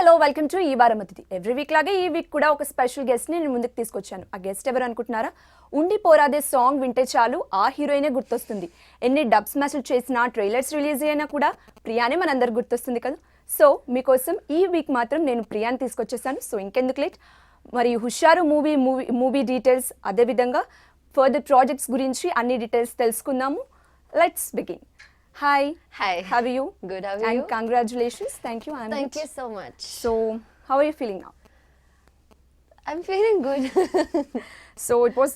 Hello welcome to ఈ వారం అతిథి. ఎవ్రీ వీక్ లాగే ఈ వీక్ కూడా ఒక స్పెషల్ గెస్ట్ని నేను ముందుకు తీసుకొచ్చాను. ఆ గెస్ట్ ఎవరు అనుకుంటున్నారా? ఉండి పోరాదే సాంగ్ వింటే చాలు ఆ హీరోయినే గుర్తొస్తుంది. ఎన్ని డబ్ స్మాష్లు చేసినా, ట్రైలర్స్ రిలీజ్ అయినా కూడా ప్రియానే మనందరికి గుర్తొస్తుంది కదా. సో మీకోసం ఈ వీక్ మాత్రం నేను ప్రియాని తీసుకొచ్చేసాను. సో ఇంకెందుకు లేట్, మరి హుషారు మూవీ డీటెయిల్స్, అదేవిధంగా ఫర్దర్ ప్రాజెక్ట్స్ గురించి అన్ని డీటెయిల్స్ తెలుసుకుందాము. Let's begin. Hi. Hi. How are you? Good. How are and you? Congratulations. Thank you. Thank you so much. So, how are you feeling now? I'm feeling good. So, it was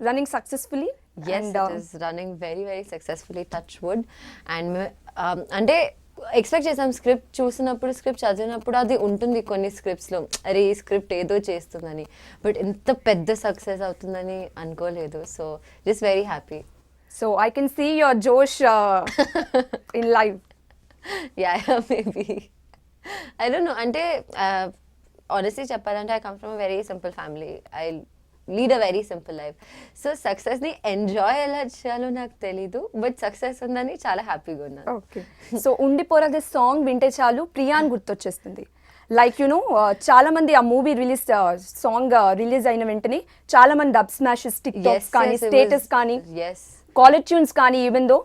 running successfully? Yes, and, it is running very, very successfully, touch wood. And అంటే expect చేసాం, script చూసినప్పుడు, script చదివినప్పుడు అది ఉంటుంది కొన్ని స్క్రిప్ట్స్లో, అరే ఈ script ఏదో చేస్తుందని, బట్ ఇంత పెద్ద సక్సెస్ అవుతుందని అనుకోలేదు. So just very happy. So, I can see your Josh in live. Yeah, maybe. I don't know. అంటే honestly చెప్పాలంటే I come from a very simple family. I lead a very simple life. So సక్సెస్ని enjoy ఎలా చేయాలో నాకు తెలీదు, but success ఉందని చాలా హ్యాపీగా ఉన్నాను. ఓకే. సో ఉండిపోరాదే సాంగ్ వింటే చాలు ప్రియాన్ గుర్తొచ్చేస్తుంది. లైక్ యునో చాలా మంది ఆ మూవీ సాంగ్ రిలీజ్ అయిన వెంటనే చాలా మంది డబ్ స్మాషెస్, టిక్ టాక్స్ కానీ, స్టేటస్ కానీ, కాలేజ్ ట్యూన్స్ కానీ, even though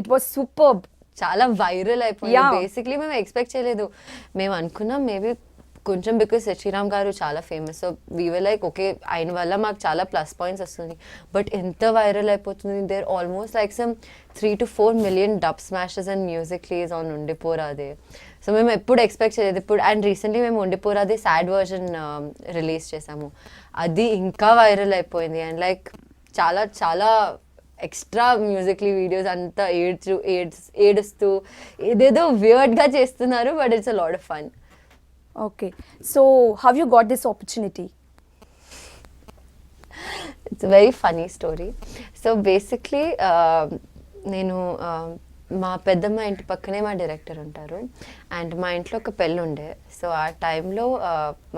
it was superb, చాలా వైరల్ అయిపోయింది. బేసిక్లీ మేము ఎక్స్పెక్ట్ చేయలేదు. మేము అనుకున్నాం మేబీ కొంచెం బికాస్ శ్రీరామ్ గారు చాలా famous, so we were like okay ఆయన వల్ల మాకు చాలా ప్లస్ పాయింట్స్ వస్తుంది. బట్ ఎంత వైరల్ అయిపోతుంది, there almost like some 3 to 4 million Dubsmashes and music లీజ్ ఆన్ ఉండిపోరాదే. సో మేము ఎప్పుడు ఎక్స్పెక్ట్ చేయలేదు. ఇప్పుడు అండ్ రీసెంట్లీ మేము ఉండిపోరాదే సాడ్ వర్జన్ రిలీజ్ చేసాము, అది ఇంకా వైరల్ అయిపోయింది. అండ్ లైక్ చాలా చాలా ఎక్స్ట్రా మ్యూజిక్లీ వీడియోస్ అంతా ఏడుస్తూ ఏదేదో వియర్డ్గా చేస్తున్నారు, but it's a lot of fun. Okay, so how you got this opportunity? It's a very funny story. So basically నేను మా పెద్దమ్మ ఇంటి పక్కనే మా డైరెక్టర్ ఉంటారు, అండ్ మా ఇంట్లో ఒక పెళ్ళి ఉండే. సో ఆ టైంలో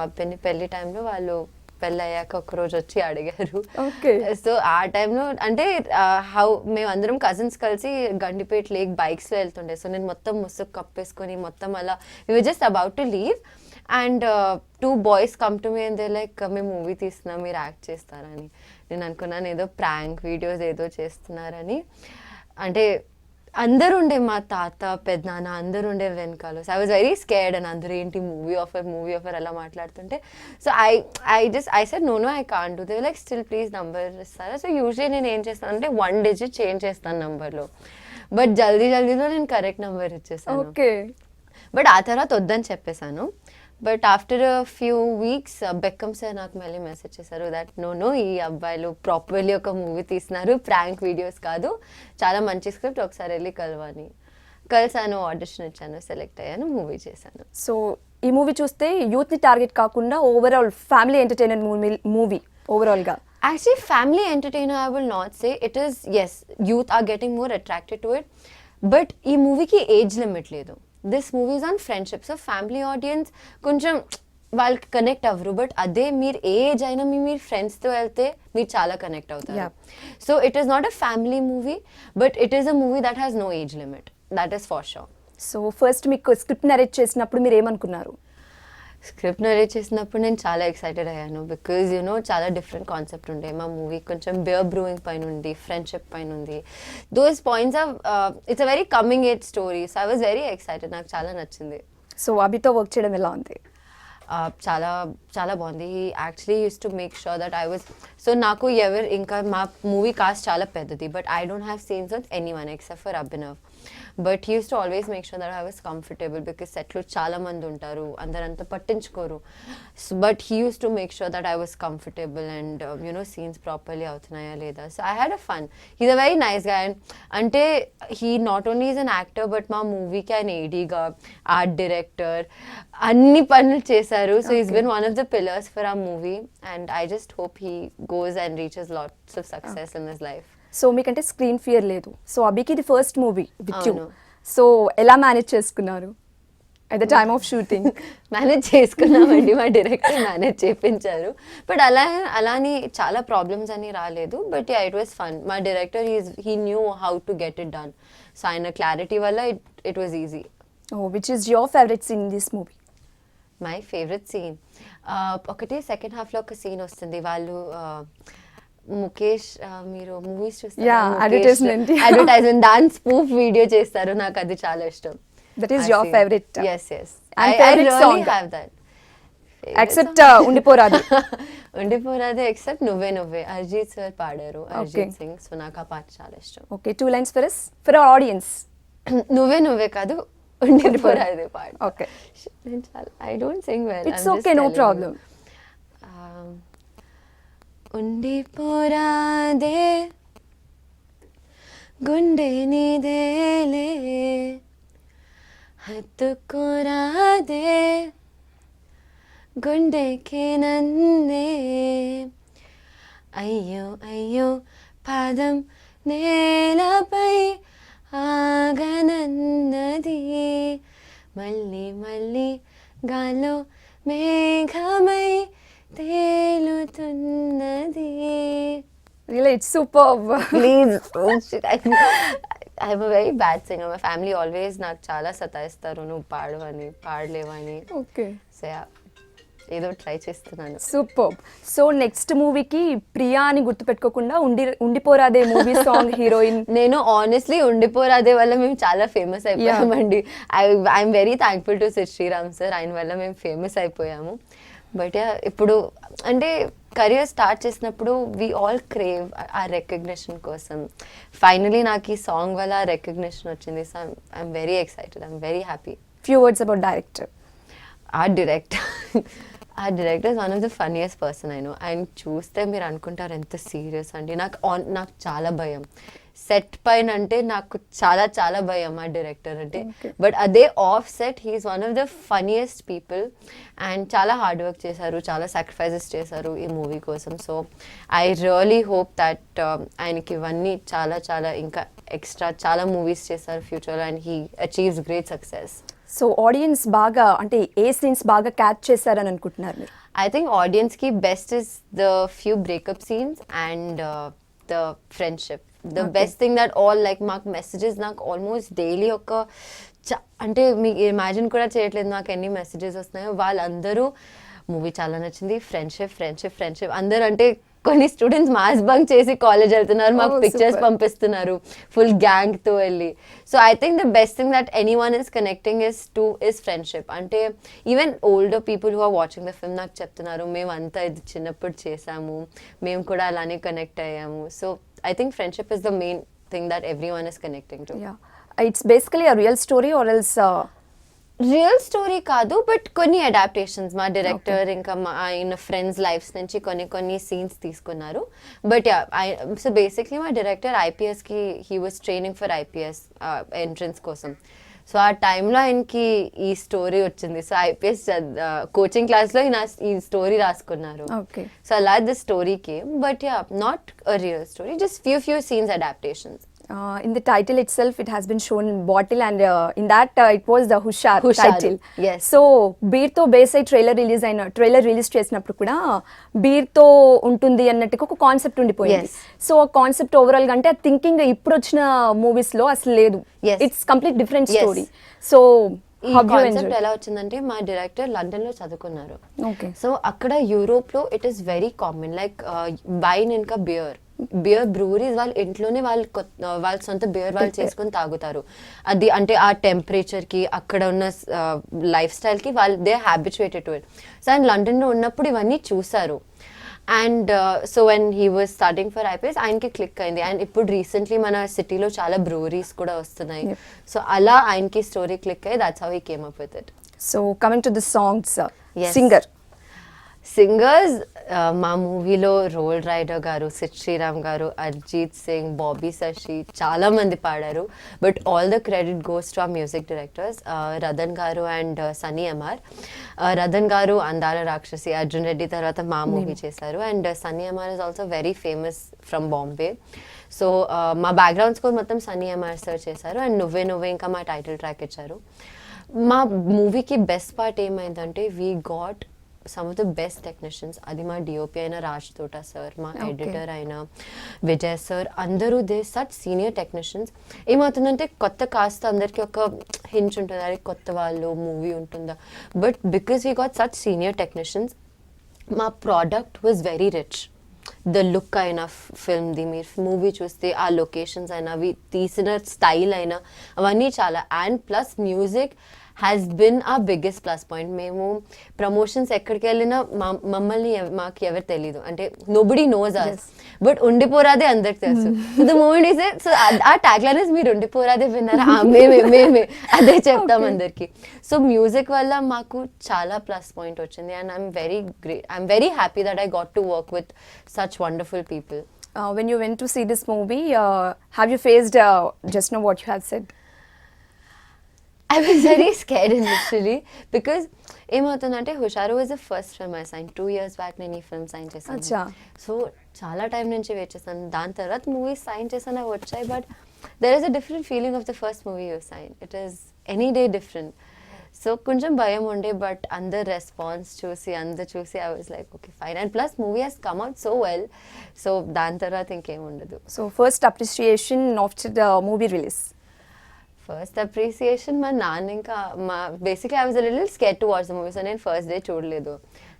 మా పెళ్ళి టైంలో వాళ్ళు పెళ్ళి అయ్యాక ఒకరోజు వచ్చి అడిగారు. సో ఆ టైంలో అంటే మేమందరం కజిన్స్ కలిసి గండిపేట లేక్ బైక్స్లో వెళ్తుండే. సో నేను మొత్తం ముసుగు కప్పేసుకొని మొత్తం అలా we were just about to leave, and 2 boys come to me and they like మేము మూవీ తీస్తున్నాం, మీరు యాక్ట్ చేస్తారని. నేను అనుకున్నాను ఏదో ప్రాంక్ వీడియోస్ ఏదో చేస్తున్నారని. అంటే అందరు ఉండే, మా తాత పెద్దనాన్న అందరు ఉండే వెనకాల. So I was very scared, and అందరూ ఏంటి మూవీ ఆఫర్ అలా మాట్లాడుతుంటే. So I said no I can't do. They like still please number ఇస్తారా. సో యూజువల్లీ నేను ఏం చేస్తాను అంటే 1 digit చేంజ్ చేస్తాను నెంబర్లో, బట్ జల్దీలో నేను కరెక్ట్ నెంబర్ ఇచ్చేసాను. ఓకే, బట్ ఆ తర్వాత వద్దని చెప్పేశాను. But after few weeks Beckham sir నాకు మళ్ళీ మెసేజ్ చేశారు దట్ నో ఈ అబ్బాయిలు ప్రాపర్లీ ఒక మూవీ తీస్తున్నారు, ప్రాంక్ వీడియోస్ కాదు, చాలా మంచి స్క్రిప్ట్, ఒకసారి వెళ్ళి కలిసాను, ఆడిషన్ ఇచ్చాను, సెలెక్ట్ అయ్యాను, మూవీ చేశాను. సో ఈ మూవీ చూస్తే యూత్ని టార్గెట్ కాకుండా ఓవరాల్ ఫ్యామిలీ ఎంటర్టైనర్ మూవీ ఓవరాల్గా. Actually, family entertainer I will not say. It is, yes, youth are getting more attracted to it, but ఈ మూవీకి ఏజ్ లిమిట్ లేదు. This movies on friendship, so family audience కొంచెం వాళ్ళకి connect అవ్వరు, but అదే మీరు age అయినా మీరు ఫ్రెండ్స్తో వెళ్తే మీరు చాలా కనెక్ట్ అవుతారు. So it is not a family movie, but it is a movie that has no age limit, that is for sure. So first మీకు స్క్రిప్ట్ నరేట్ చేసినప్పుడు మీరు ఏమనుకున్నారు? స్క్రిప్ట్ నరేట్ చేసినప్పుడు నేను చాలా ఎక్సైటెడ్ అయ్యాను, బికాజ్ యూనో చాలా డిఫరెంట్ కాన్సెప్ట్ ఉండే. మా మూవీ కొంచెం బియర్ బ్రూయింగ్ పైన ఉంది, ఫ్రెండ్షిప్ పైన ఉంది. Those points of it's a very coming age story. So I was very excited, నాకు చాలా నచ్చింది. సో అభితో వర్క్ చేయడం ఎలా ఉంది? చాలా చాలా బాగుంది. He actually use to make sure that I was, so నాకు ఇంకా మా మూవీ కాస్ట్ చాలా పెద్దది, but I don't have scenes with anyone except for Abhinav. But he use to always make sure that I was comfortable, because సెట్లో చాలా మంది ఉంటారు, అందరంతా పట్టించుకోరు. But he use to make sure that I was comfortable and you know scenes properly అవుతున్నాయా లేదా. So I had a fun. He's a very nice guy. అంటే he not only is an actor, but మా మూవీకి ఆయన ఏడీగా, art director, అన్ని పనులు చేశారు. So is been one of the pillars for our movie, and I just hope he goes and reaches lots of success in his life. So మీకంటే screen fear లేదు. So అభికి ఇది first movie with you. So ఎలా manage చేసుకున్నారు at the time of shooting? Manage చేసుకున్నామండి, మా director manage చేయించారు. But అలాని చాలా ప్రాబ్లమ్స్ అని రాలేదు, బట్ ఇట్ వాస్ ఫన్. మా director he knew how to get it done. So ఆయన క్లారిటీ వల్ల it was easy. Which is your favourite scene in this movie? My favourite scene ఒకటి second హాఫ్లో ఒక సీన్ వస్తుంది. వాళ్ళు ముఖేష్ మీరు మూవీస్ Yeah, advertisement. అడ్వర్టైజ్మెంట్ దాని స్పూఫ్ వీడియో చేస్తారు. నాకు అది చాలా ఇష్టం. That is your favorite. Yes yes And I favorite really song? Have that. Except ఉండిపోరాదు. ఉండిపోరాదే except నువ్వే నువ్వే అరిజిత్ సార్ పాడారు, అరిజిత్ సింగ్. సో నాకు ఆ పాట చాలా ఇష్టం. Okay, 2 lines for us, for our audience. నువ్వే నువ్వే కాదు ఉండిపోరాదే పాట. Okay. నేను చాలా I don't sing well. It's okay, no problem. ఉండిపోరాదే గుండె నీదేలే హత్తుకోరాదే గుండెకి నన్నే అయ్యో అయ్యో పాదం నేలపై ఆగనన్నది మళ్ళీ మళ్ళీ గాల్లో మేఘమై తేలుతున్నది. Really, it's superb. Please I'm a very bad singer. My family always నాకు చాలా సతాయిస్తారు, నువ్వు పాడవని పాడలేవని. Okay. సో ఏదో ట్రై చేస్తున్నాను. సూపర్. సో నెక్స్ట్ మూవీకి ప్రియా అని గుర్తుపెట్టుకోకుండా ఉండిపోరాదే మూవీ సాంగ్ హీరోయిన్. నేను ఆనెస్ట్లీ ఉండిపోరాదే వల్ల మేము చాలా ఫేమస్ అయిపోయామండి. I'm very thankful to Sid Sriram sir, ఆయన వల్ల మేము ఫేమస్ అయిపోయాము. బట్ ఇప్పుడు అంటే కెరియర్ స్టార్ట్ చేసినప్పుడు వీ ఆల్ క్రేవ్ ఆ రికగ్నిషన్ కోసం. ఫైనలీ నాకు ఈ సాంగ్ వల్ల ఆ రికగ్నిషన్ వచ్చింది. So I'm very excited, I'm very happy. Few words about director. Our director is one of the funniest person I know. ఆయన చూస్తే మీరు అనుకుంటారు ఎంత సీరియస్ అండి. నాకు చాలా భయం సెట్ పైన అంటే, నాకు చాలా చాలా భయం ఆ డైరెక్టర్ అంటే. బట్ అదే off set he is one of the funniest people and చాలా హార్డ్ వర్క్ చేశారు, చాలా సాక్రిఫైజెస్ చేశారు ఈ మూవీ కోసం. So I really hope that ఆయనకి ఇవన్నీ చాలా చాలా ఇంకా ఎక్స్ట్రా చాలా మూవీస్ చేశారు ఫ్యూచర్లో and he achieves great success. So audience బాగా అంటే ఏ సీన్స్ బాగా క్యాచ్ చేశారని అనుకుంటున్నారు మీరు? I think audience ki best is the few breakup scenes and the friendship. The best thing that all like mark messages నాకు almost daily ఒక అంటే మీకు ఇమాజిన్ కూడా చేయట్లేదు నాకు ఎన్ని మెసేజెస్ వస్తున్నాయో. వాళ్ళందరూ మూవీ చాలా నచ్చింది, ఫ్రెండ్షిప్ ఫ్రెండ్షిప్ ఫ్రెండ్షిప్ అందరూ. అంటే కొన్ని స్టూడెంట్స్ మాస్ బంక్ చేసి కాలేజ్ వెళ్తున్నారు, మాకు పిక్చర్స్ పంపిస్తున్నారు ఫుల్ గ్యాంగ్ తో వెళ్ళి. So I think the best thing that anyone is connecting is friendship. అంటే even older people who are watching the film నాకు చెప్తున్నారు మేమంతా ఇది చిన్నప్పుడు చేసాము, మేము కూడా అలానే కనెక్ట్ అయ్యాము. So I think friendship is the main thing that every one is connecting to. It's basically a real story or else real story కాదు, బట్ కొన్ని అడాప్టేషన్స్ మా డైరెక్టర్ ఇంకా మా ఆయన ఫ్రెండ్స్ లైఫ్స్ నుంచి కొన్ని సీన్స్ తీసుకున్నారు. బట్ సో బేసిక్లీ మా డైరెక్టర్ ఐపీఎస్కి he was training for IPS entrance కోసం. సో ఆ టైంలో ఆయనకి ఈ స్టోరీ వచ్చింది. సో ఐపీఎస్ కోచింగ్ క్లాస్లో ఈ స్టోరీ రాసుకున్నారు. సో అలా the story came. But not a real story, just few scenes adaptations. In the title itself, it has been shown bottle, and in that it was the Hushar title. Yes. So beer తో base అయి trailer release చేసినప్పుడు కూడా beer తో ఉంటుంది అన్నట్టుగా ఒక concept ఉండిపోయింది. So ఆ కాన్సెప్ట్ ఓవరాల్ గా అంటే థింకింగ్ ఇప్పుడు వచ్చిన మూవీస్ లో అసలు లేదు. It's complete different story. So ఈ కాన్సెప్ట్ ఎలా వచ్చిందంటే మా డైరెక్టర్ లండన్ లో చదువుకున్నారు. సో అక్కడ యూరోప్ లో it is very common like wine ఇంకా బియర్ బ్రూవరీస్ వాళ్ళ ఇంట్లోనే వాళ్ళ సొంత బియర్ వాళ్ళు చేసుకొని తాగుతారు. అది అంటే ఆ టెంపరేచర్ కి అక్కడ ఉన్న లైఫ్ స్టైల్ కి వాళ్ళు they habituated to it. So ఆయన లండన్ లో ఉన్నప్పుడు ఇవన్నీ చూసారు. And so when he was starting for IPS ఆయనకి క్లిక్ అయింది. అండ్ ఇప్పుడు రీసెంట్లీ మన సిటీలో చాలా బ్రూవరీస్ కూడా వస్తున్నాయి. సో అలా ఆయనకి స్టోరీ క్లిక్ అయ్యి that's how he came up with it. So coming to the songs, singers మా మూవీలో రోల్ రైడర్ గారు, సిద్ శ్రీరామ్ గారు, అరిజిత్ సింగ్, బాబీ శశి చాలా మంది పాడారు. But all the credit goes to ఆ మ్యూజిక్ డైరెక్టర్స్ రదన్ గారు అండ్ సన్నీ ఎంఆర్. రదన్ గారు అందాల రాక్షసి, అర్జున్ రెడ్డి తర్వాత మా మూవీ చేశారు. And Sunny MR is also very famous from Bombay. So మా బ్యాక్గ్రౌండ్ స్కోర్ మొత్తం సన్నీ ఎంఆర్ సార్ చేశారు. అండ్ నువ్వే నువ్వే ఇంకా మా టైటిల్ ట్రాక్ ఇచ్చారు. మా మూవీకి బెస్ట్ పార్ట్ ఏమైందంటే we got some of the best technicians. అది మా డిఓపి అయిన రాజ్ తోటా సార్, మా Okay. ఎడిటర్ అయిన విజయ్ సార్, అందరూ దే సచ్ సీనియర్ టెక్నీషియన్స్. ఏమవుతుందంటే కొత్త కాస్ట్ అందరికీ ఒక హించ్ ఉంటుంది, అది కొత్త వాళ్ళు మూవీ ఉంటుందా, but because we got such senior technicians మా product was very rich. The look అయినా ఫిల్మ్ది, మీరు మూవీ చూస్తే ఆ లొకేషన్స్ అయినా, అవి తీసిన స్టైల్ అయినా, అవన్నీ చాలా. And plus music has been ఆ బిగ్గెస్ట్ ప్లస్ పాయింట్. మేము ప్రమోషన్స్ ఎక్కడికి వెళ్ళినా మమ్మల్ని మాకు ఎవరు తెలీదు, అంటే నోబడి నోస్ అస్, బట్ ఉండిపోరాదే అందరికి తెలుసు. ద మూవీ ఈస్ సో ఆ ట్యాగ్ లైన్ ఇస్ మీరు ఉండిపోరాదే విన్నారా, మేమే అదే చెప్తాం అందరికి. సో మ్యూజిక్ వల్ల మాకు చాలా ప్లస్ పాయింట్ వచ్చింది. And I'm very happy that I got to work with such wonderful people. When you went to see this movie, have you faced just now what you have said? I was very scared initially because ఏమవుతుందంటే Hushaaru was the first film I sign. 2 years back నేను ఈ film sign చేశాను. అచ్చా. So చాలా time నుంచి wait చేశాను. దాని తర్వాత మూవీస్ సైన్ చేశాను, అవి వచ్చాయి. But there is a different feeling of the first movie you sign. It is any day different. So కొంచెం భయం ఉండే, బట్ అందరు రెస్పాన్స్ చూసి I was like okay fine. And plus movie has come out so well. So దాని తర్వాత ఇంకేం ఉండదు. So first appreciation after the movie release. First appreciation మా నాన్న, ఇంకా basically I was a little scared to watch the movie. So నేను first day చూడలేదు.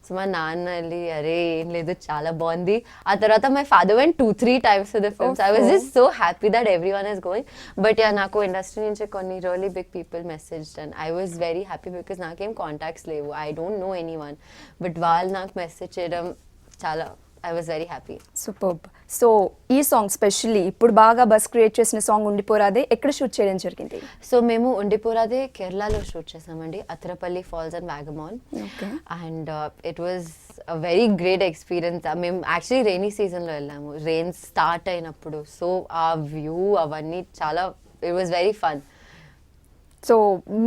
So మా నాన్న వెళ్ళి అరే ఏం లేదు చాలా బాగుంది. ఆ తర్వాత my father went 2-3 times to the films. I was just so happy that every one is going. But yeah నాకు ఇండస్ట్రీ నుంచి కొన్ని really big people message and I was very happy because నాకేం కాంటాక్ట్స్ లేవు, I don't know any one. But వాళ్ళు నాకు message చేయడం చాలా, I was very happy. Superb. So ఈ సాంగ్ స్పెషల్లీ ఇప్పుడు బాగా బస్ క్రియేట్ చేసిన సాంగ్ ఉండిపోరాదే ఎక్కడ షూట్ చేయడం జరిగింది? సో మేము ఉండిపోరాదే కేరళలో షూట్ చేసామండి, Athirappilly falls and Vagamon. Okay. And it was a very great experience. మేము యాక్చువల్లీ రెయినీ సీజన్లో వెళ్ళాము, రెయిన్ స్టార్ట్ అయినప్పుడు. సో ఆ వ్యూ అవన్నీ చాలా, it was very fun. So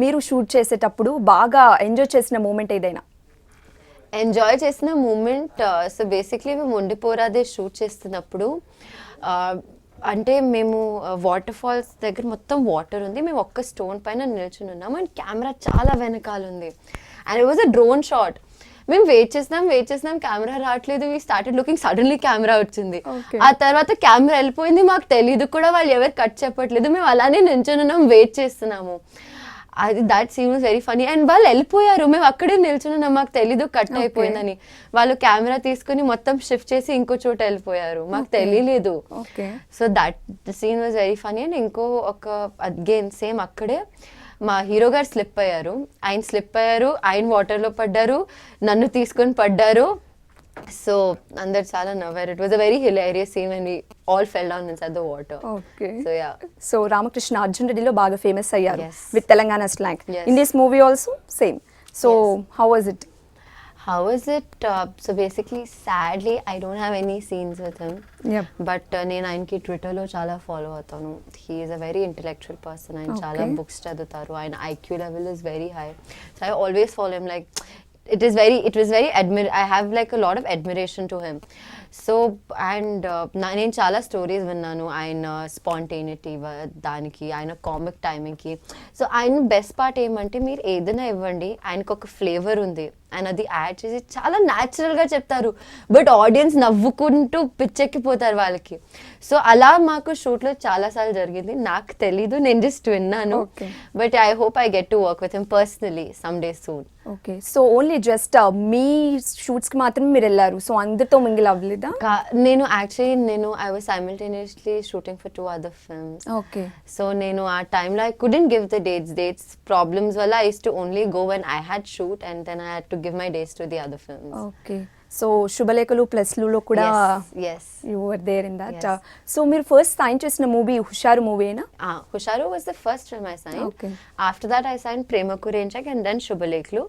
మీరు షూట్ చేసేటప్పుడు బాగా ఎంజాయ్ చేసిన మూమెంట్ ఏదైనా? ఎంజాయ్ చేసిన మూమెంట్, సో బేసిక్లీ మేము ఉండిపోరాదే షూట్ చేస్తున్నప్పుడు అంటే మేము వాటర్ ఫాల్స్ దగ్గర మొత్తం వాటర్ ఉంది, మేము ఒక్క స్టోన్ పైన నిల్చుని ఉన్నాము అండ్ కెమెరా చాలా వెనకాల ఉంది. And it was a drone shot. మేము వెయిట్ చేస్తున్నాం కెమెరా రావట్లేదు. We started looking, suddenly camera వచ్చింది. Okay. ఆ తర్వాత కెమెరా వెళ్ళిపోయింది, మాకు తెలియదు కూడా, వాళ్ళు ఎవరు కట్ చెప్పట్లేదు, మేము అలానే నిల్చొని ఉన్నాం, వెయిట్ చేస్తున్నాము. అది that scene was very funny. And వాళ్ళు వెళ్ళిపోయారు, మేము అక్కడే నిల్చున్నాం, మాకు తెలీదు కట్ అయిపోయిందని. వాళ్ళు కెమెరా తీసుకుని మొత్తం షిఫ్ట్ చేసి ఇంకో చోట వెళ్ళిపోయారు, మాకు తెలియలేదు. So that scene was very funny. And ఇంకో ఒక అగైన్ సేమ్ అక్కడే మా హీరో గారు స్లిప్ అయ్యారు, ఆయన వాటర్లో పడ్డారు, నన్ను తీసుకొని పడ్డారు. సో అందరు చాలా నవ్వారు. It was a very hilarious scene and we all fell down inside the water. Okay. So yeah. So Ramakrishna Arjun రెడ్డిలో బాగా ఫేమస్ అయ్యారు Yes. With Telangana slang. Yes. In this movie also same. So how was it? How is it? So basically, sadly, I don't have any scenes with him. Yep. But నేను ఆయనకి ట్విట్టర్లో చాలా follow అవుతాను. He is a very intellectual person. ఆయన చాలా Okay. Books చదువుతారు. ఆయన IQ level is very high. So I always follow him. Like it was very I have like a lot of admiration to him. So and నేను చాలా stories విన్నాను ఆయన spontaneity దానికి, ఆయన కామిక్ టైమింగ్కి. సో ఆయన best part ఏమంటే మీరు ఏదైనా ఇవ్వండి, ఆయనకు ఒక ఫ్లేవర్ ఉంది, ఆయన అది యాడ్ చేసి చాలా న్యాచురల్గా చెప్తారు, బట్ ఆడియన్స్ నవ్వుకుంటూ పిచ్చెక్కిపోతారు వాళ్ళకి. సో అలా మాకు షూట్లో చాలాసార్లు జరిగింది. నాకు తెలీదు, నేను జస్ట్ విన్నాను. Okay. But I hope I get to work with him personally some day soon. Okay. So only just మీ షూట్స్కి మాత్రమే మీరు వెళ్ళారు, సో అందరితో మింగిల్ అవ్వలేదా? నేను I was simultaneously shooting for 2 other films. Okay. So నేను ఆ టైంలో I couldn't give the dates problems వల్ల I use to only go when I had shoot and then I had to give my days to the other films. Okay. So Shubhalekhalu ప్లస్లులో కూడా yes you were there in that. Yes. So మీరు first sign చేసిన movie Hushaaru మూవీనా? Hushaaru was the first film I sign. Okay. After that I sign Premaku raincheck and then Shubhalekhalu.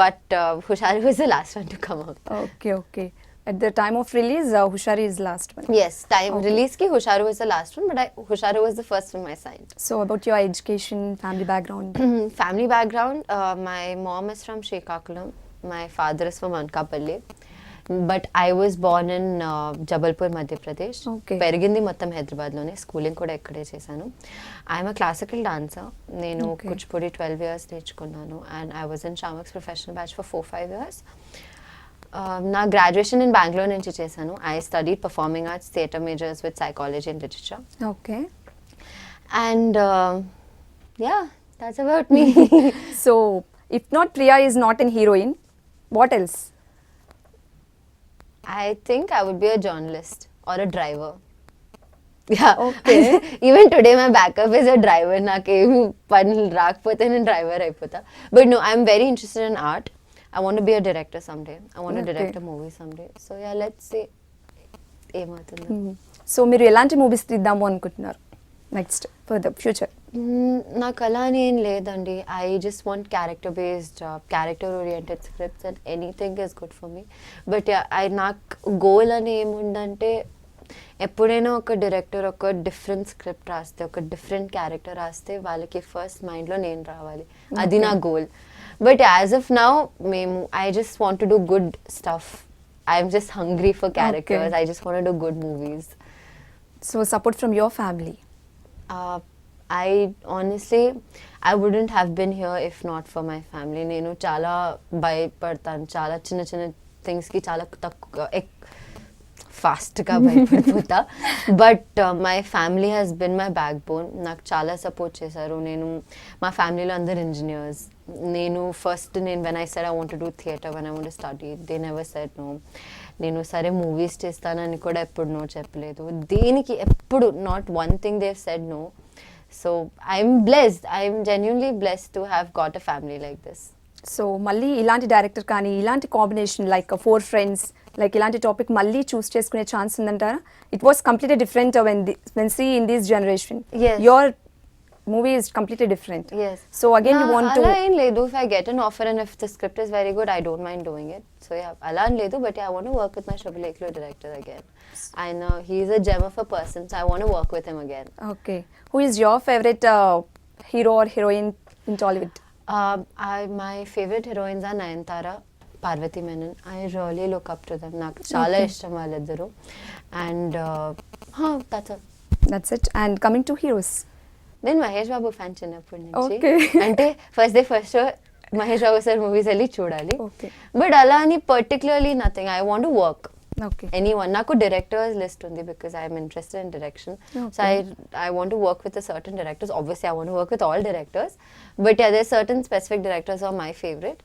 But Hushaaru was the last one to come out. Okay. Okay. At the time of release, Hushari is last one. Yes, time release ki Husharu was the last one, but Husharu was the first film I signed. So about your education, family background? Family background, my mom is from Srikakulam, my father is from Anakapalli, but I was born in Jabalpur, Madhya Pradesh. Okay. పెరిగింది మొత్తం హైదరాబాద్లోనే, schooling కూడా ఇక్కడే చేశాను. I'm a classical dancer. నేను Okay. Kuchipudi 12 years నేర్చుకున్నాను and I was in Shiamak's professional batch for 4-5 years. నా graduation నేను బెంగళూరు నుంచి చేశాను. I study performing arts, theatre majors with psychology and literature. Okay. And yeah, that's about me. So if not Priya is not an heroine, what else? I think I would be a journalist or a driver. Yeah. Okay. Even today my backup is a driver. నాకేం పనులు రాకపోతే నేను driver అయిపోతా. But no, I'm very interested in art. I want to be a director someday. I want to Okay. direct a movie someday. So yeah, let's see ఏమవుతుందో. So మీరు ఎలాంటి movies తీద్దాము అనుకుంటున్నారు next for the future? నాకు అలా అని ఏం లేదండి. I just want character based character oriented scripts and anything is good for me. But నాకు గోల్ అని ఏముందంటే ఎప్పుడైనా ఒక డైరెక్టర్ ఒక డిఫరెంట్ స్క్రిప్ట్ రాస్తే, ఒక డిఫరెంట్ క్యారెక్టర్ రాస్తే వాళ్ళకి ఫస్ట్ మైండ్లో నేను రావాలి. అది నా goal. But as of now I just want to do good stuff. I'm just hungry for characters. I just want to do good movies. So support from your family? I honestly, I wouldn't have been here if not for my family. నేను చాలా భయపడతాను, చాలా చిన్న చిన్న థింగ్స్కి చాలా తక్కువ ఫాస్ట్గా భయపడిపోతా. But my family has been my backbone. నాకు చాలా సపోర్ట్ చేశారు. మా ఫ్యామిలీలో అందరు engineers. When I said I want to do theatre, when I want to study, they never said no. నేను సరే మూవీస్ చేస్తానని కూడా ఎప్పుడు నో చెప్పలేదు. దేనికి ఎప్పుడు not one thing they said no. So I'm blessed, I'm genuinely blessed to have got a family like this. So మళ్ళీ ఇలాంటి డైరెక్టర్ కానీ ఇలాంటి కాంబినేషన్ లైక్ 4 ఫ్రెండ్స్ లైక్ ఇలాంటి టాపిక్ మళ్ళీ చూస్ చేసుకునే ఛాన్స్ ఉందంటారా? It was completely different when see in this generation. Yes. Your movie is completely different. Yes. So again you want to అలా ఏం లేదు. If I get an offer and if the script is very good, I don't mind doing it. So yeah, అలా అని లేదు. But I want to work with my Shubhalekhalu director again. ఆయన he is a gem of a person, so I want to work with him again. Okay. Who is your favourite hero or heroine in Tollywood? My favorite heroines are Nayanthara, Parvati Menon. I really look up to them. నాకు చాలా ఇష్టం వాళ్ళిద్దరు. And that's all. That's it. And coming to heroes, నేను Mahesh Babu fan చిన్నప్పటి నుంచి. Okay. అంటే first Mahesh Babu sir movies వెళ్ళి చూడాలి. Okay. బట్ అలా అని particularly nothing. I want to work okay. anyone. నాకు directors list ఉంది because I am interested in direction. So I want to work with a certain directors. Obviously I want to work with all directors, but yeah, there are certain specific directors who are my favorite.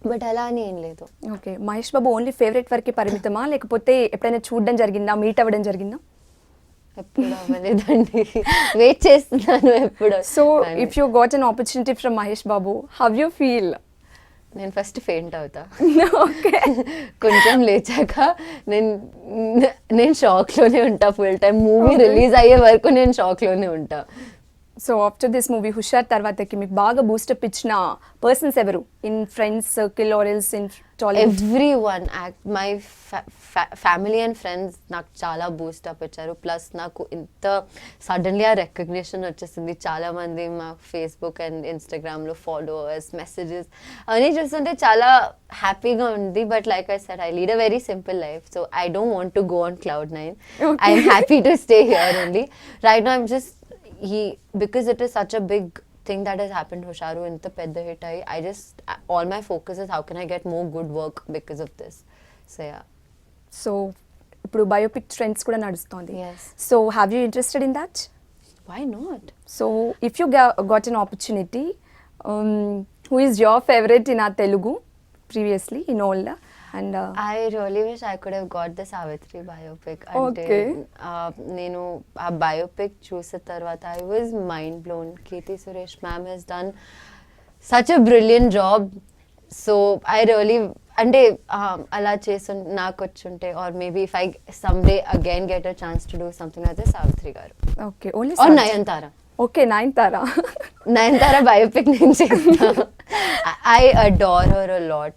But అలా అని ఏం లేదు. Okay. Mahesh Babu only favourite వరకే పరిమితమా, లేకపోతే ఎప్పుడైనా చూడడం జరిగిందా, meet అవ్వడం జరిగిందా? ఎప్పుడు అవ్వలేదండి. వెయిట్ చేస్తున్నాను ఎప్పుడు. So if you got an opportunity from Mahesh Babu, how you feel? నేను ఫస్ట్ ఫెయింట్ అవుతా. ఓకే. కొంచెం లేచాక నేను షాక్లోనే ఉంటా ఫుల్ టైం. మూవీ రిలీజ్ అయ్యే వరకు నేను షాక్లోనే ఉంటా. సో ఆఫ్టర్ దిస్ మూవీ హుషార్ తర్వాతకి మీకు బాగా బూస్టప్ ఇచ్చిన పర్సన్స్ ఎవరు in friends circle or else in Tollywood? Everyone. My family and friends నాకు చాలా బూస్టప్ ఇచ్చారు. ప్లస్ నాకు ఇంత సడన్లీ ఆ రికగ్నిషన్ వచ్చేసింది. చాలా మంది మా ఫేస్బుక్ అండ్ ఇన్స్టాగ్రామ్లో ఫాలోవర్స్, మెసేజెస్ అవన్నీ చూస్తుంటే చాలా హ్యాపీగా ఉంది. But like I said, I lead a very simple life. So I don't want to go on Cloud9. I'm happy to stay here only. Right now I'm just because it is such a big thing that has happened to Husharu inta pedda hit ayi, all my focus is how can I get more good work because of this. So yeah. So ఇప్పుడు biopic trends కూడా నడుస్తోంది. Yes. So have you interested in that? Why not? So if you got an opportunity, who is your favourite in ఆ Telugu previously in old? And I really wish I could have got the Savitri biopic. Okay. నేను ఆ biopic చూసిన తర్వాత I was mind blown. Kirti Suresh ma'am has done such a brilliant job. So I really అంటే అలా చేసి నాకు వచ్చుంటే, or maybe if I someday again get a chance to do something like this, Savitri garu. Okay. Only Or Nayanthara. Okay. Nayanthara. Nayanthara biopic నేను చేస్తా. I adore her a lot.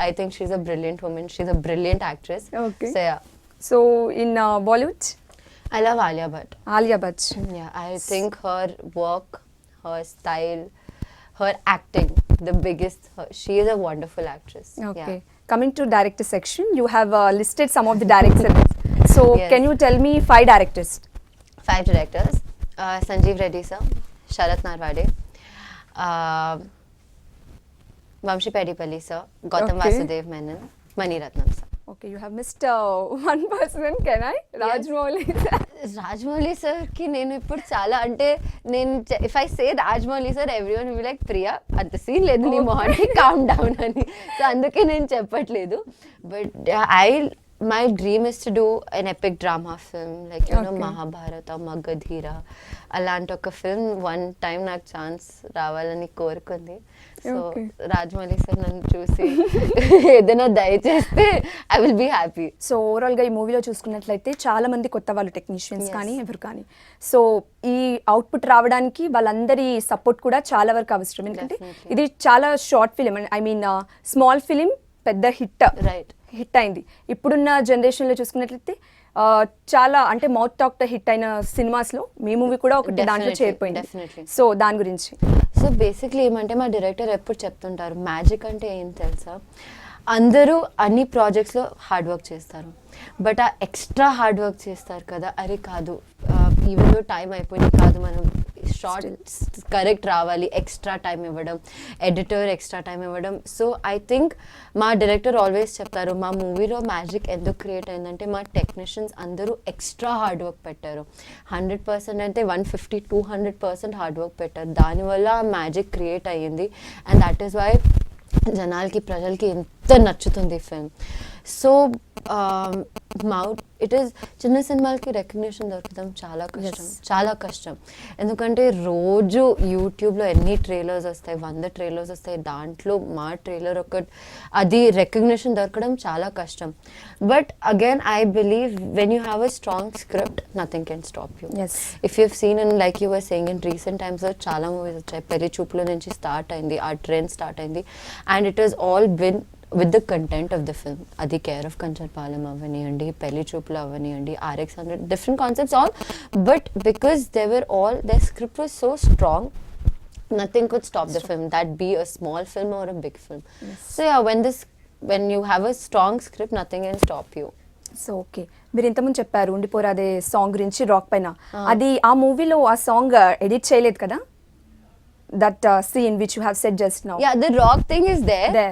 I think she's a brilliant woman. She's a brilliant actress. Okay. So yeah. So in Bollywood? I love Alia Bhatt. Alia Bhatt. Yeah, I think her work, her style, her acting, the biggest. She is a wonderful actress. Okay. Yeah. Coming to director section, you have listed some of the directors. So Yes. can you tell me 5 directors? 5 directors. Sanjeev Reddy sir, Sharat Narwade, Vamshi Pedipalli sir, Gautam Okay. Vasudev Menon, Maniratnam sir. Okay, you have missed one person, can I? Rajamouli. Rajamouli సార్కి నేను ఇప్పుడు చాలా అంటే నేను if I say Rajamouli sir everyone will like Priya అంత scene లేదు నీ మొహానికి, కామ్ డౌన్ అని. సో అందుకే నేను చెప్పట్లేదు. But my dream is to do an epic drama film like Mahabharata, Magadheera అలాంటి ఒక ఫిల్మ్ వన్ టైం నాకు ఛాన్స్ రావాలని కోరుకుంది. సో రాజమౌళి సార్ నన్ను చూసి ఏదైనా దయచేస్తే I will be happy. So ఓవరాల్గా ఈ మూవీలో చూసుకున్నట్లయితే చాలా మంది కొత్త వాళ్ళు టెక్నీషియన్స్ కానీ ఎవరు కానీ, సో ఈ అవుట్పుట్ రావడానికి వాళ్ళందరి సపోర్ట్ కూడా చాలా వరకు అవసరం. ఎందుకంటే ఇది చాలా short film, I mean small film, పెద్ద హిట్ అయింది. ఇప్పుడున్న జనరేషన్లో చూసుకున్నట్లయితే చాలా అంటే మౌత్ టాక్ హిట్ అయిన సినిమాస్లో మీ మూవీ కూడా ఒకటి దాంట్లో చేరిపోయింది. సో దాని గురించి సో బేసిక్లీ ఏమంటే మా డైరెక్టర్ ఎప్పుడు చెప్తుంటారు, మ్యాజిక్ అంటే ఏం తెలుసా, అందరూ అన్ని ప్రాజెక్ట్స్లో హార్డ్ వర్క్ చేస్తారు, బట్ ఆ ఎక్స్ట్రా హార్డ్ వర్క్ చేస్తారు కదా, అరే కాదు ఈవెన్లో టైం అయిపోయింది కాదు, మనం షార్ట్ కరెక్ట్ రావాలి, ఎక్స్ట్రా టైం ఇవ్వడం, ఎడిటర్ ఎక్స్ట్రా టైం ఇవ్వడం. సో ఐ థింక్ మా డైరెక్టర్ ఆల్వేస్ చెప్తారు, మా మూవీలో మ్యాజిక్ ఎందుకు క్రియేట్ అయిందంటే మా టెక్నీషియన్స్ అందరూ ఎక్స్ట్రా హార్డ్ వర్క్ పెట్టారు. 100% అంటే 150-200% హార్డ్ వర్క్ పెట్టారు. దానివల్ల ఆ మ్యాజిక్ క్రియేట్ అయ్యింది. అండ్ దట్ ఈస్ వై జనాలకి, ప్రజలకి ఎంత నచ్చుతుంది ఫిల్మ్. సో ఇట్ ఈస్ చిన్న సినిమాలకి రికగ్నిషన్ దొరకడం చాలా కష్టం. ఎందుకంటే రోజు యూట్యూబ్లో ఎన్ని ట్రైలర్స్ వస్తాయి, 100 ట్రైలర్స్ వస్తాయి, దాంట్లో మా ట్రైలర్ అది రికగ్నిషన్ దొరకడం చాలా కష్టం. But again I believe when you have a strong script nothing can stop you. If you seen in like you were saying in recent టైమ్స్లో చాలా మూవీస్ వచ్చాయి, పెళ్లి చూపులో నుంచి స్టార్ట్ అయింది, ఆ ట్రెండ్ స్టార్ట్ అయింది. And it is all been with the content of the film. అది కేర్ ఆఫ్ కంచర్పాలెం అవనియండి, పెళ్లి చూపులు అవనియండి, RX-100, different concepts all, but because they were all, their script was so strong, nothing could stop the film, that be a small film or a big film. So yeah, when you have a strong script, nothing can stop you. So okay, మీరు ఇంతకుముందు చెప్పారు ఉండిపోరాదే song గురించి, rock పైన, అది ఆ మూవీలో ఆ song edit చేయలేదు కదా, that scene which you have said just now? Yeah, the rock thing is there.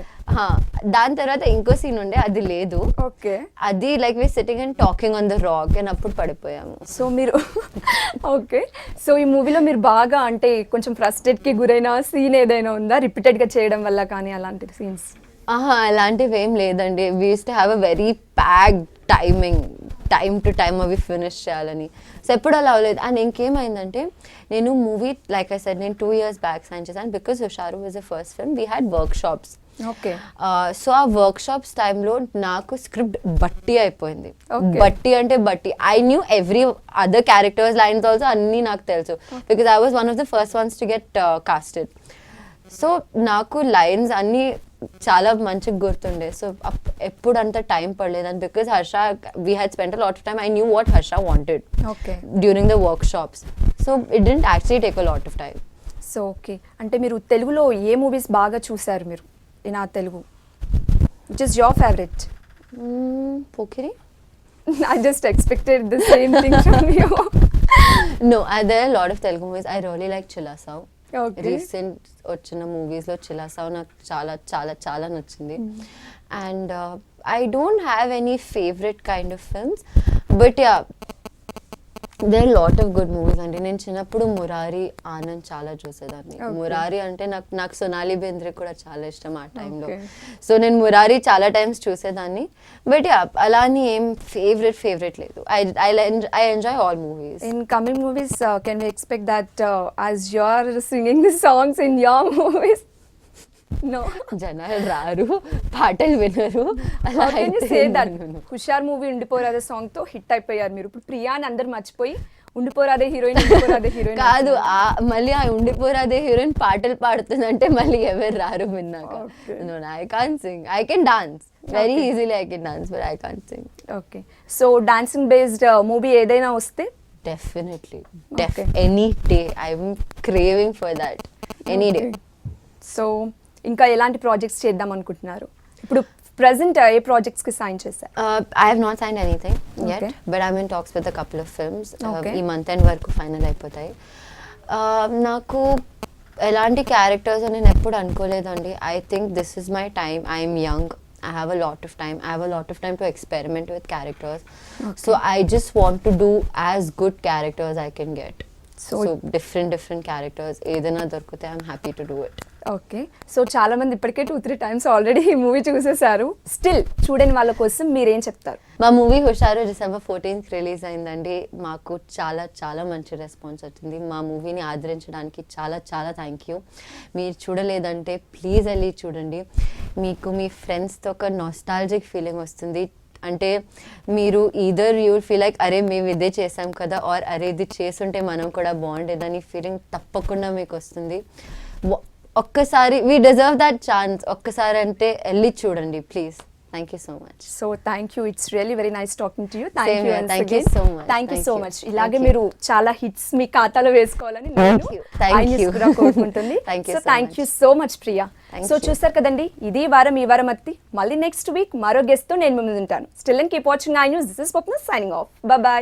దాని తర్వాత ఇంకో సీన్ ఉండే, అది లేదు. ఓకే, అది like we sitting and talking on the rock and అప్పుడు పడిపోయాము. సో మీరు ఓకే, సో ఈ మూవీలో మీరు బాగా అంటే కొంచెం ఫ్రస్ట్రేట్కి గురైన సీన్ ఏదైనా ఉందా, రిపీటెడ్గా చేయడం వల్ల కానీ అలాంటి సీన్స్? అలాంటివి ఏం లేదండి. We use to have a very packed time to time అవి ఫినిష్ చేయాలని. సో ఎప్పుడు అలా అవ్వలేదు. అండ్ ఇంకేమైందంటే, నేను మూవీ లైక్ ఐ సెడ్ నేను 2 years బ్యాక్ సైన్ చేశాను. Because Hushaaru was the first film, we had workshops. Okay, so ఆ workshops టైంలో నాకు స్క్రిప్ట్ బట్టి అయిపోయింది. బట్టి అంటే బట్టి, I knew every other characters lines also అన్నీ నాకు తెలుసు, because I was one of the first ones to get casted. So నాకు లైన్స్ అన్నీ చాలా మంచిగా గుర్తుండే. సో ఎప్పుడు అంత టైం పడలేదు. And because Harsha, we had spent a lot of time, I knew what Harsha wanted during the work shops. So it didn't actually take a lot of time. So okay, అంటే మీరు తెలుగులో ఏ మూవీస్ బాగా చూసారు మీరు in ఆ Telugu, which is your favourite? Pokiri. I just expected the same thing from you. No, there are a lot of Telugu movies. I really like Chilasau. Okay. Recent వచ్చిన మూవీస్లో చిలాసావ్ నాకు చాలా చాలా చాలా నచ్చింది. And I don't have any favourite kind of films, but yeah there are lot of good movies అండి. నేను చిన్నప్పుడు మురారి, ఆనంద్ చాలా చూసేదాన్ని. మురారి అంటే నాకు సోనాలి బేంద్రే కూడా చాలా ఇష్టం ఆ టైంలో. సో నేను మురారి చాలా టైమ్స్ చూసేదాన్ని. బట్ యా అలా అని ఏం ఫేవరెట్ లేదు. I enjoy all movies. In coming movies, can we expect that as you're singing the songs in your movies? No. జనాలు రారు, పాటలు వినరు. అలా హుషార్ మూవీ ఉండిపోరాదే సాంగ్ తో హిట్ అయిపోయారు మీరు. ఇప్పుడు ప్రియాని అందరు మర్చిపోయి ఉండిపోరాదే హీరోయిన్ కాదు, మళ్ళీ ఆ ఉండిపోరాదే హీరోయిన్ పాటలు పాడుతుందంటే మళ్ళీ ఎవరు రారు విన్నాక. I can't sing, I can dance very easily, I can dance but I can't sing. Okay, so dancing based movie ఏదైనా వస్తే definitely any day I'm craving for that, any day. So ఇంకా ఎలాంటి projects చేద్దాం అనుకుంటున్నారు? ఇప్పుడు present ఏ projects కి sign చేశారు? I have not signed anything yet, but I'm in talks with a couple of films. ఈ మంత్ ఎండ్ వరకు final అయిపోతాయి. నాకు ఎలాంటి క్యారెక్టర్స్ నేను ఎప్పుడు అనుకోలేదండి. I think this is my time, I'm young, I have a lot of time. I have a lot of time to experiment with characters. So I just want to do as good characters I can get. So- So different characters. ఏదైనా దొరికితే I'm happy to do it. Okay, so చాలా మంది ఇప్పటికే 2-3 times already ఈ movie చూసేశారు. Still చూడని వాళ్ళ కోసం మీరేం చెప్తారు? మా మూవీ హుషారు December 14th రిలీజ్ అయిందండి. మాకు చాలా మంచి రెస్పాన్స్ వచ్చింది. మా మూవీని ఆదరించడానికి చాలా థ్యాంక్ యూ. మీరు చూడలేదంటే ప్లీజ్ వెళ్ళి చూడండి. మీకు మీ ఫ్రెండ్స్తో ఒక నాస్టాలజిక్ ఫీలింగ్ వస్తుంది. అంటే మీరు ఈదర్ యూ ఫీల్ లైక్ అరే మేము ఇదే చేసాం కదా, ఆర్ అరే ఇది చేస్తుంటే మనం కూడా బాగుండేదని ఫీలింగ్ తప్పకుండా మీకు వస్తుంది. ఒక్కసారి వీ డిజర్వ్ దట్ ఛాన్స్. ఒక్కసారి అంటే వెళ్ళి చూడండి please. Thank you so much. So thank you, it's really very nice talking to you. Same here. Thank you so much. Thank you Thank so you. Much. ఇలాగే Thank you. మీరు చాలా hits మీ ఖాతాలో వేసుకోవాలని Thank you. Thank you. కూడా కోరుకుంటుంది. Thank you so so thank much. You so much Priya. Thank so you. చూసారు కదండి, ఇది వారం ఈ వారం అత్తి. మళ్ళీ నెక్స్ట్ వీక్ మరో గెస్ట్ తో నేను ముందు ఉంటాను. Still and keep watching I news. This is Swapna signing off. By.